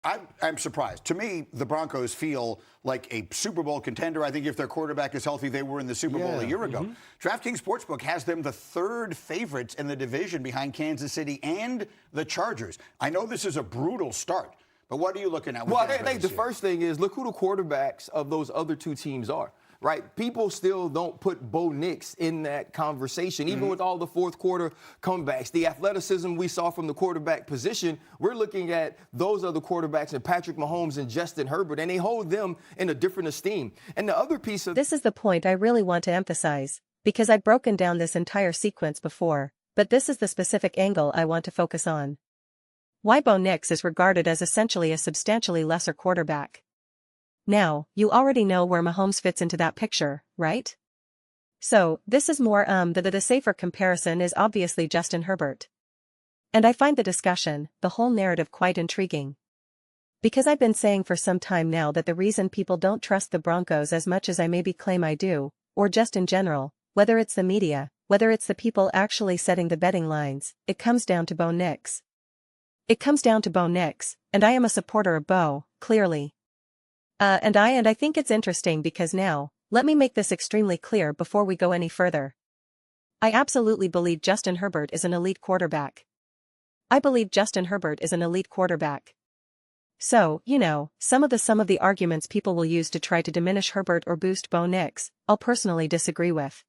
I'm surprised. To me, the Broncos feel like a Super Bowl contender. I think if their quarterback is healthy, they were in the Super Bowl a year ago. DraftKings Sportsbook has them the third favorites in the division behind Kansas City and the Chargers. I know this is a brutal start, but what are you looking at? Well, I think the first thing is look who the quarterbacks of those other two teams are. Right? People still don't put Bo Nix in that conversation, even with all the fourth quarter comebacks. The athleticism we saw from the quarterback position, we're looking at those other quarterbacks and Patrick Mahomes and Justin Herbert, and they hold them in a different esteem. And the other piece of this is the point I really want to emphasize, because I've broken down this entire sequence before, but this is the specific angle I want to focus on. Why Bo Nix is regarded as essentially a substantially lesser quarterback. Now, you already know where Mahomes fits into that picture, right? So, this is more the safer comparison is obviously Justin Herbert. And I find the discussion, the whole narrative quite intriguing. Because I've been saying for some time now that the reason people don't trust the Broncos as much as I maybe claim I do, or just in general, whether it's the media, whether it's the people actually setting the betting lines, it comes down to Bo Nix. It comes down to Bo Nix, and I am a supporter of Bo, clearly. And I think it's interesting because now, let me make this extremely clear before we go any further. I absolutely believe Justin Herbert is an elite quarterback. I believe Justin Herbert is an elite quarterback. So, you know, some of the arguments people will use to try to diminish Herbert or boost Bo Nix, I'll personally disagree with.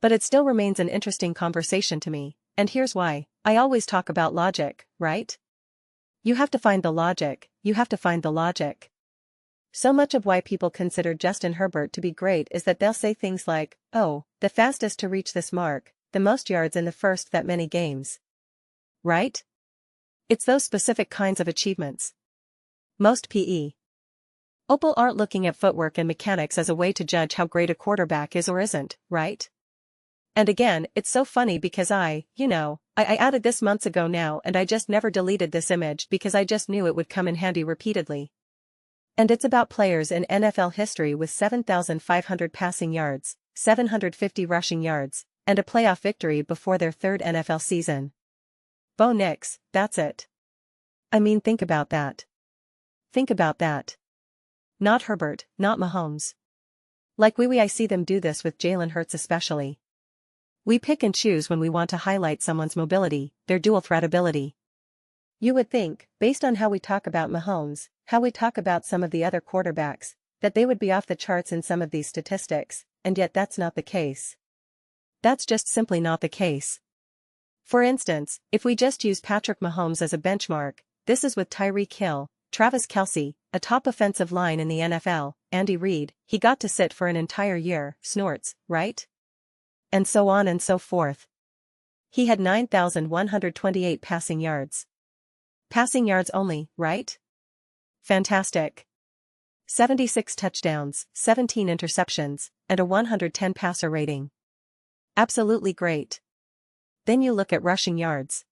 But it still remains an interesting conversation to me, and here's why. I always talk about logic, right? You have to find the logic, you have to find the logic. So much of why people consider Justin Herbert to be great is that they'll say things like, oh, the fastest to reach this mark, the most yards in the first that many games. Right? It's those specific kinds of achievements. Most people aren't looking at footwork and mechanics as a way to judge how great a quarterback is or isn't, right? And again, it's so funny because I added this months ago now and I just never deleted this image because I just knew it would come in handy repeatedly. And it's about players in NFL history with 7,500 passing yards, 750 rushing yards, and a playoff victory before their third NFL season. Bo Nix, that's it. I mean, think about that. Think about that. Not Herbert, not Mahomes. Like I see them do this with Jalen Hurts especially. We pick and choose when we want to highlight someone's mobility, their dual threat ability. You would think, based on how we talk about Mahomes, how we talk about some of the other quarterbacks, that they would be off the charts in some of these statistics, and yet that's not the case. That's just simply not the case. For instance, if we just use Patrick Mahomes as a benchmark, this is with Tyreek Hill, Travis Kelce, a top offensive line in the NFL, Andy Reid, he got to sit for an entire year, snorts, right? And so on and so forth. He had 9,128 passing yards. Passing yards only, right? Fantastic. 76 touchdowns, 17 interceptions, and a 110 passer rating. Absolutely great. Then you look at rushing yards.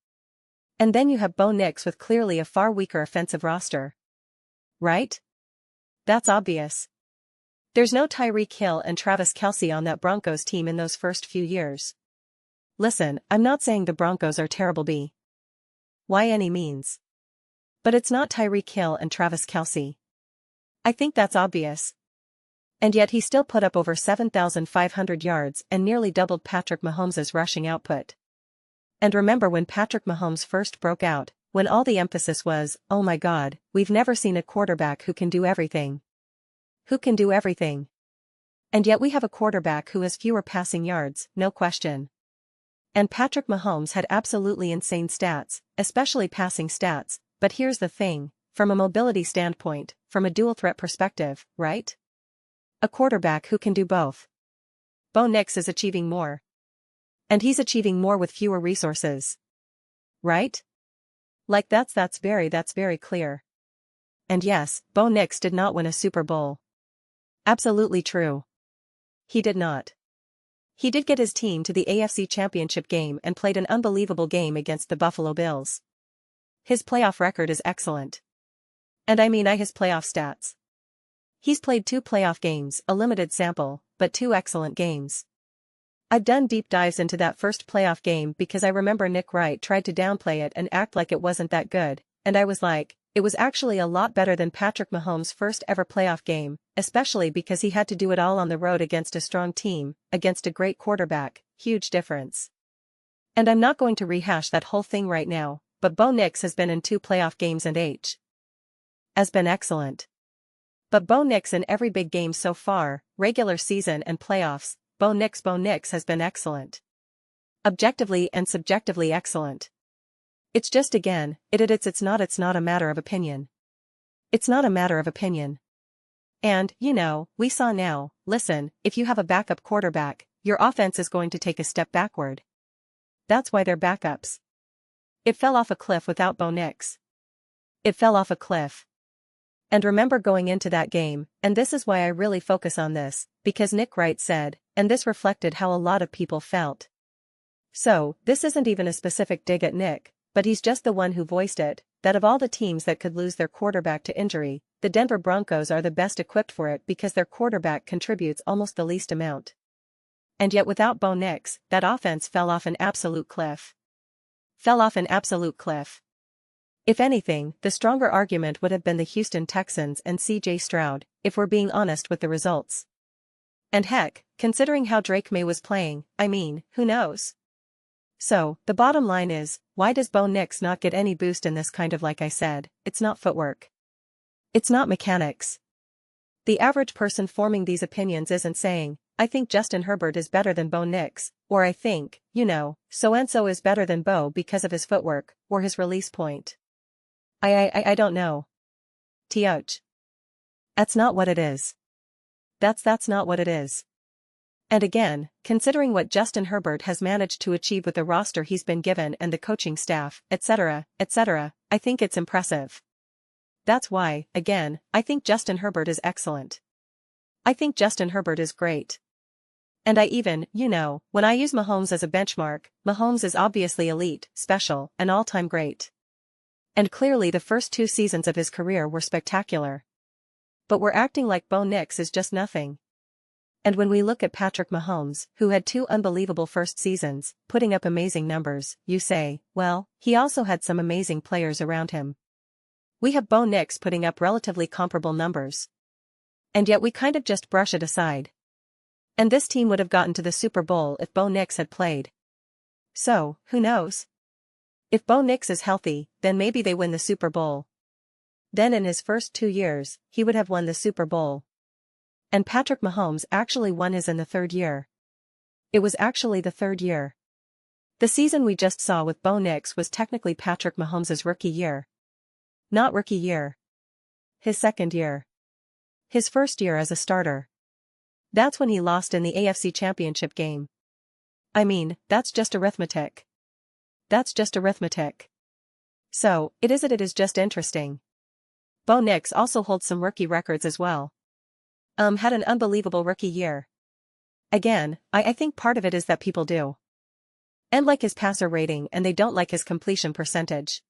And then you have Bo Nix with clearly a far weaker offensive roster. Right? That's obvious. There's no Tyreek Hill and Travis Kelce on that Broncos team in those first few years. Listen, I'm not saying the Broncos are terrible by any means. But it's not Tyreek Hill and Travis Kelce. I think that's obvious. And yet he still put up over 7,500 yards and nearly doubled Patrick Mahomes' rushing output. And remember when Patrick Mahomes first broke out, when all the emphasis was, oh my God, we've never seen a quarterback who can do everything. Who can do everything. And yet we have a quarterback who has fewer passing yards, no question. And Patrick Mahomes had absolutely insane stats, especially passing stats, but here's the thing, from a mobility standpoint, from a dual threat perspective, right? A quarterback who can do both. Bo Nix is achieving more. And he's achieving more with fewer resources. Right? Like that's very clear. And yes, Bo Nix did not win a Super Bowl. Absolutely true. He did not. He did get his team to the AFC Championship game and played an unbelievable game against the Buffalo Bills. His playoff record is excellent. And I mean his playoff stats. He's played 2 playoff games, a limited sample, but 2 excellent games. I've done deep dives into that first playoff game because I remember Nick Wright tried to downplay it and act like it wasn't that good, and I was like, it was actually a lot better than Patrick Mahomes' first ever playoff game, especially because he had to do it all on the road against a strong team, against a great quarterback, huge difference. And I'm not going to rehash that whole thing right now, but Bo Nix has been in 2 playoff games and has been excellent. But Bo Nix in every big game so far, regular season and playoffs, Bo Nix has been excellent. Objectively and subjectively excellent. It's just again, it's not a matter of opinion. It's not a matter of opinion. And, we saw now, listen, if you have a backup quarterback, your offense is going to take a step backward. That's why they're backups. It fell off a cliff without Bo Nix. It fell off a cliff. And remember going into that game, and this is why I really focus on this, because Nick Wright said, and this reflected how a lot of people felt. So, this isn't even a specific dig at Nick, but he's just the one who voiced it, that of all the teams that could lose their quarterback to injury, the Denver Broncos are the best equipped for it because their quarterback contributes almost the least amount. And yet without Bo Nix, that offense fell off an absolute cliff. Fell off an absolute cliff. If anything, the stronger argument would have been the Houston Texans and C.J. Stroud, if we're being honest with the results. And heck, considering how Drake May was playing, who knows? So, the bottom line is, why does Bo Nix not get any boost in this kind of, like I said, it's not footwork. It's not mechanics. The average person forming these opinions isn't saying, I think Justin Herbert is better than Bo Nix, or I think, so-and-so is better than Bo because of his footwork, or his release point. I don't know. That's not what it is. That's not what it is. And again, considering what Justin Herbert has managed to achieve with the roster he's been given and the coaching staff, etc., I think it's impressive. That's why, again, I think Justin Herbert is excellent. I think Justin Herbert is great. And I even, when I use Mahomes as a benchmark, Mahomes is obviously elite, special, and all-time great. And clearly the first 2 seasons of his career were spectacular. But we're acting like Bo Nix is just nothing. And when we look at Patrick Mahomes, who had 2 unbelievable first seasons, putting up amazing numbers, you say, well, he also had some amazing players around him. We have Bo Nix putting up relatively comparable numbers. And yet we kind of just brush it aside. And this team would have gotten to the Super Bowl if Bo Nix had played. So, who knows? If Bo Nix is healthy, then maybe they win the Super Bowl. Then in his first 2 years, he would have won the Super Bowl. And Patrick Mahomes actually won his in the 3rd year. It was actually the 3rd year. The season we just saw with Bo Nix was technically Patrick Mahomes' rookie year. Not rookie year. His 2nd year. His 1st year as a starter. That's when he lost in the AFC Championship game. That's just arithmetic. That's just arithmetic. So, it is just interesting. Bo Nix also holds some rookie records as well. Had an unbelievable rookie year. Again, I think part of it is that people do. And like his passer rating and they don't like his completion percentage.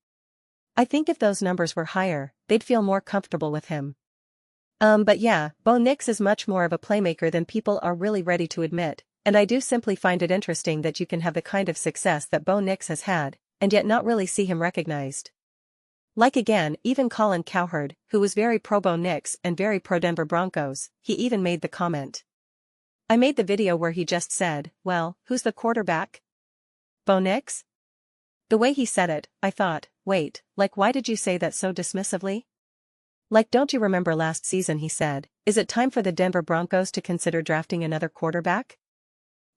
I think if those numbers were higher, they'd feel more comfortable with him. But yeah, Bo Nix is much more of a playmaker than people are really ready to admit, and I do simply find it interesting that you can have the kind of success that Bo Nix has had, and yet not really see him recognized. Like again, even Colin Cowherd, who was very pro Bo Nix and very pro Denver Broncos, he even made the comment. I made the video where he just said, well, who's the quarterback? Bo Nix? The way he said it, I thought, wait, why did you say that so dismissively? Don't you remember last season he said, is it time for the Denver Broncos to consider drafting another quarterback?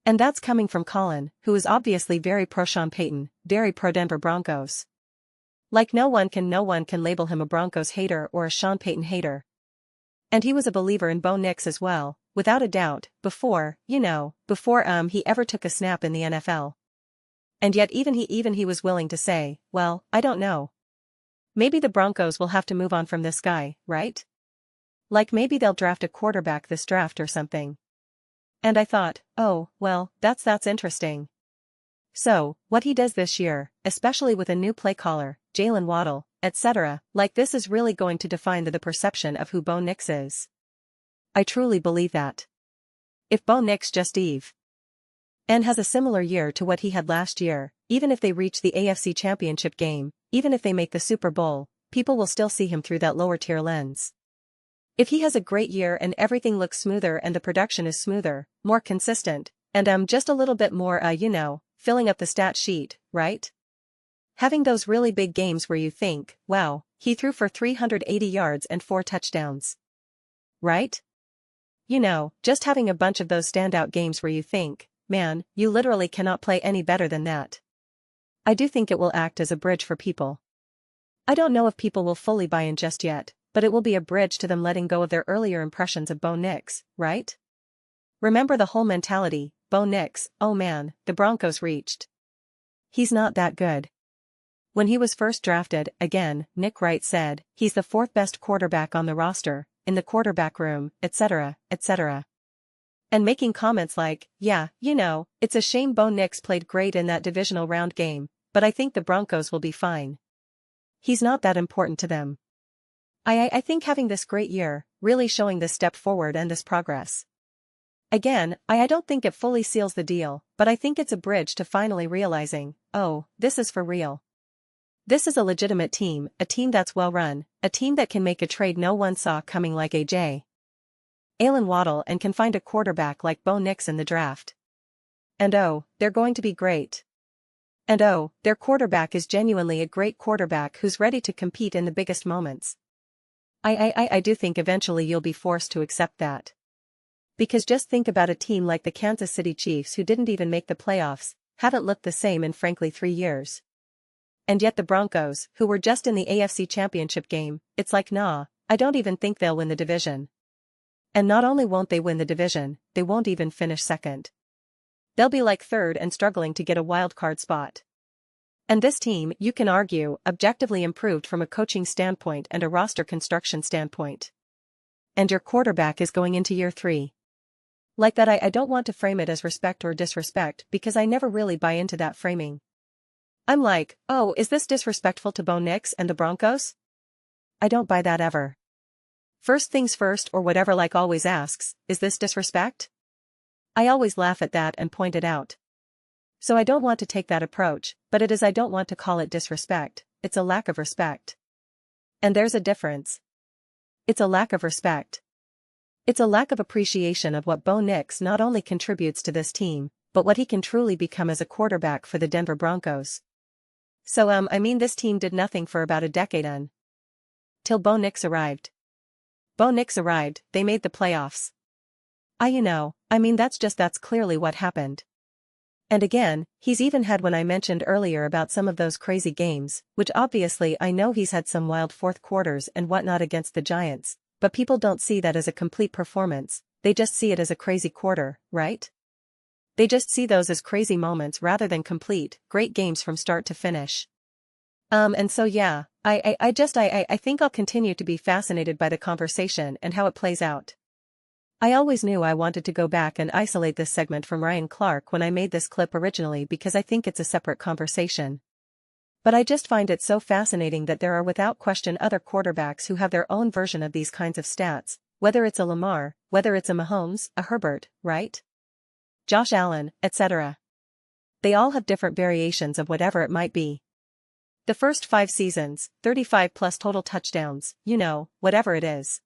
And that's coming from Colin, who is obviously very pro Sean Payton, very pro Denver Broncos. No one can label him a Broncos hater or a Sean Payton hater. And he was a believer in Bo Nix as well, without a doubt, before he ever took a snap in the NFL. And yet even he was willing to say, well, I don't know. Maybe the Broncos will have to move on from this guy, right? Maybe they'll draft a quarterback this draft or something. And I thought, oh, well, that's interesting. So, what he does this year, especially with a new play caller, Jalen Waddle, etc., this is really going to define the perception of who Bo Nix is. I truly believe that. If Bo Nix just and has a similar year to what he had last year, even if they reach the AFC Championship game, even if they make the Super Bowl, people will still see him through that lower tier lens. If he has a great year and everything looks smoother and the production is smoother, more consistent, and just a little bit more filling up the stat sheet, right? Having those really big games where you think, wow, he threw for 380 yards and 4 touchdowns. Right? Just having a bunch of those standout games where you think, man, you literally cannot play any better than that. I do think it will act as a bridge for people. I don't know if people will fully buy in just yet, but it will be a bridge to them letting go of their earlier impressions of Bo Nix, right? Remember the whole mentality, Bo Nix, oh man, the Broncos reached. He's not that good. When he was first drafted, again, Nick Wright said, he's the 4th best quarterback on the roster, in the quarterback room, etc., etc. And making comments like, yeah, it's a shame Bo Nix played great in that divisional round game, but I think the Broncos will be fine. He's not that important to them. I think having this great year, really showing this step forward and this progress. Again, I don't think it fully seals the deal, but I think it's a bridge to finally realizing, oh, this is for real. This is a legitimate team, a team that's well run, a team that can make a trade no one saw coming like A.J. Allen Waddle and can find a quarterback like Bo Nix in the draft. And oh, they're going to be great. And oh, their quarterback is genuinely a great quarterback who's ready to compete in the biggest moments. I do think eventually you'll be forced to accept that. Because just think about a team like the Kansas City Chiefs who didn't even make the playoffs, haven't looked the same in frankly 3 years. And yet the Broncos, who were just in the AFC Championship game, it's like nah, I don't even think they'll win the division. And not only won't they win the division, they won't even finish second. They'll be like third and struggling to get a wild card spot. And this team, you can argue, objectively improved from a coaching standpoint and a roster construction standpoint. And your quarterback is going into year 3. Like that I don't want to frame it as respect or disrespect because I never really buy into that framing. I'm like, oh, is this disrespectful to Bo Nix and the Broncos? I don't buy that ever. First things first or whatever like always asks, is this disrespect? I always laugh at that and point it out. So I don't want to take that approach, but it is I don't want to call it disrespect, it's a lack of respect. And there's a difference. It's a lack of respect. It's a lack of appreciation of what Bo Nix not only contributes to this team, but what he can truly become as a quarterback for the Denver Broncos. So this team did nothing for about a decade till Bo Nix arrived. Bo Nix arrived, they made the playoffs. That's clearly what happened. And again, he's even had when I mentioned earlier about some of those crazy games, which obviously I know he's had some wild fourth quarters and whatnot against the Giants, but people don't see that as a complete performance, they just see it as a crazy quarter, right? They just see those as crazy moments rather than complete, great games from start to finish. And so yeah, I think I'll continue to be fascinated by the conversation and how it plays out. I always knew I wanted to go back and isolate this segment from Ryan Clark when I made this clip originally because I think it's a separate conversation. But I just find it so fascinating that there are without question other quarterbacks who have their own version of these kinds of stats, whether it's a Lamar, whether it's a Mahomes, a Herbert, right? Josh Allen, etc. They all have different variations of whatever it might be. The first 5 seasons, 35 plus total touchdowns, whatever it is.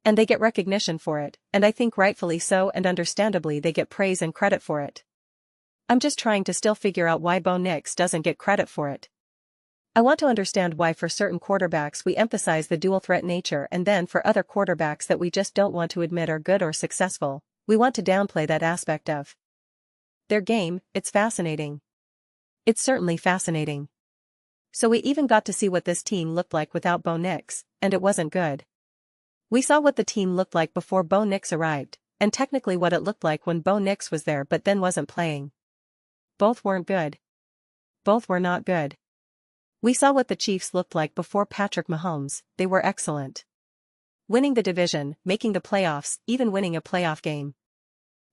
And they get recognition for it, and I think rightfully so and understandably they get praise and credit for it. I'm just trying to still figure out why Bo Nix doesn't get credit for it. I want to understand why for certain quarterbacks we emphasize the dual threat nature and then for other quarterbacks that we just don't want to admit are good or successful, we want to downplay that aspect of their game. It's fascinating. It's certainly fascinating. So we even got to see what this team looked like without Bo Nix, and it wasn't good. We saw what the team looked like before Bo Nix arrived, and technically what it looked like when Bo Nix was there but then wasn't playing. Both weren't good. Both were not good. We saw what the Chiefs looked like before Patrick Mahomes, they were excellent. Winning the division, making the playoffs, even winning a playoff game.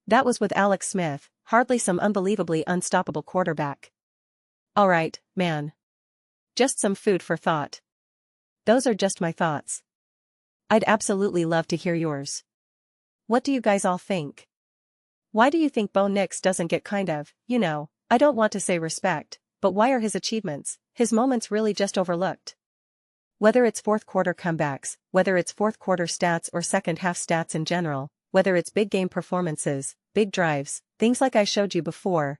That was with Alex Smith, hardly some unbelievably unstoppable quarterback. Alright, man. Just some food for thought. Those are just my thoughts. I'd absolutely love to hear yours. What do you guys all think? Why do you think Bo Nix doesn't get I don't want to say respect, but why are his achievements, his moments really just overlooked? Whether it's fourth quarter comebacks, whether it's fourth quarter stats or second half stats in general, whether it's big game performances, big drives, things like I showed you before,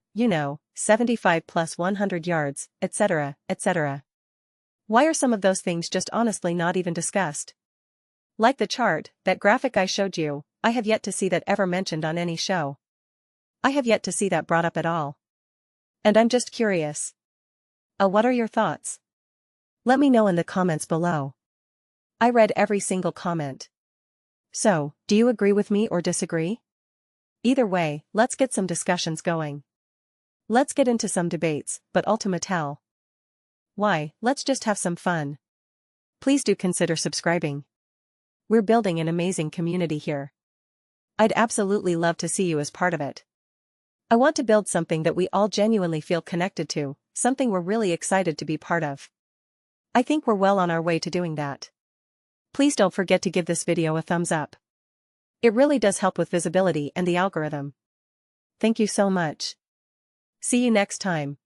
75 plus 100 yards, etc., etc. Why are some of those things just honestly not even discussed? Like the chart, that graphic I showed you, I have yet to see that ever mentioned on any show. I have yet to see that brought up at all. And I'm just curious. What are your thoughts? Let me know in the comments below. I read every single comment. So, do you agree with me or disagree? Either way, let's get some discussions going. Let's get into some debates, but ultimately, why, let's just have some fun. Please do consider subscribing. We're building an amazing community here. I'd absolutely love to see you as part of it. I want to build something that we all genuinely feel connected to, something we're really excited to be part of. I think we're well on our way to doing that. Please don't forget to give this video a thumbs up. It really does help with visibility and the algorithm. Thank you so much. See you next time.